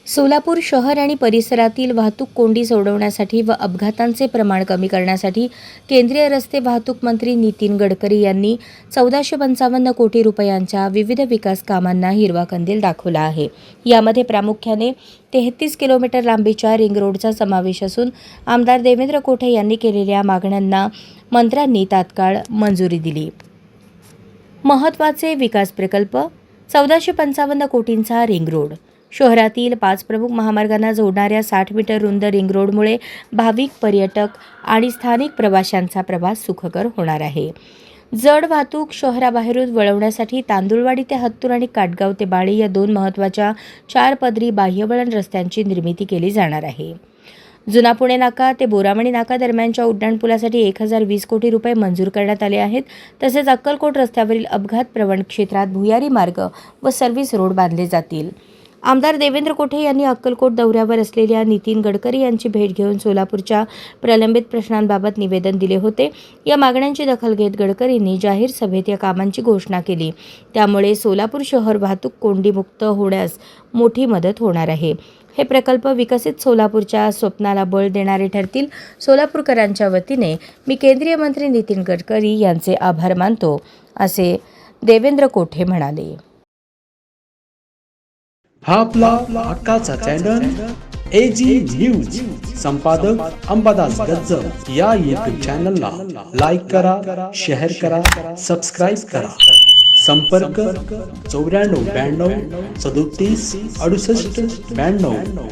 सोलापूर शहर आणि परिसरातील वाहतूक कोंडी सोडवण्यासाठी व अपघातांचे प्रमाण कमी करण्यासाठी केंद्रीय रस्ते वाहतूक मंत्री नितीन गडकरी यांनी 1455 कोटी रुपयांच्या विविध विकास कामांना हिरवा कंदील दाखवला आहे। यामध्ये प्रामुख्याने 33 किलोमीटर लांबीच्या रिंग रोडचा समावेश असून आमदार देवेंद्र कोठे यांनी केलेल्या मागण्यांना मंत्र्यांनी तात्काळ मंजुरी दिली। महत्त्वाचे विकास प्रकल्प 1455 कोटींचा रिंग रोड। शहरातील 5 प्रमुख महामार्गांना जोडणाऱ्या 60 मीटर रुंद रिंग रोडमुळे भाविक, पर्यटक आणि स्थानिक प्रवाशांचा प्रवास सुखकर होणार आहे। जड वाहतूक शहराबाहेरून वळवण्यासाठी तांदुळवाडी ते हत्तूर आणि काटगाव ते बाळी या 2 महत्त्वाच्या 4 पदरी बाह्यवळण रस्त्यांची निर्मिती केली जाणार आहे। जुना पुणे नाका ते बोरामणी नाका दरम्यानच्या उड्डाणपुलासाठी 1020 कोटी रुपये मंजूर करण्यात आले आहेत। तसेच अक्कलकोट रस्त्यावरील अपघात प्रवण क्षेत्रात भुयारी मार्ग व सर्व्हिस रोड बांधले जातील। आमदार देवेंद्र कोठे यांनी अक्कलकोट दौऱ्यावर असलेल्या नितीन गडकरी यांची भेट घेऊन सोलापूरच्या प्रलंबित प्रश्नांबाबत निवेदन दिले होते। या मागण्यांची दखल घेत गडकरींनी जाहीर सभेत या कामांची घोषणा केली। त्यामुळे सोलापूर शहर वाहतूक कोंडीमुक्त होण्यास मोठी मदत होणार आहे। हे प्रकल्प विकसित सोलापूरच्या स्वप्नाला बळ देणारे ठरतील। सोलापूरकरांच्या वतीने मी केंद्रीय मंत्री नितीन गडकरी यांचे आभार मानतो, असे देवेंद्र कोठे म्हणाले। हा आपला हक्काचा चॅनल AG न्यूज। संपादक अंबादास गज्जर। या YouTube चॅनलला लाईक करा, शेअर करा, सबस्क्राईब करा। संपर्क 94 92 37 68 92।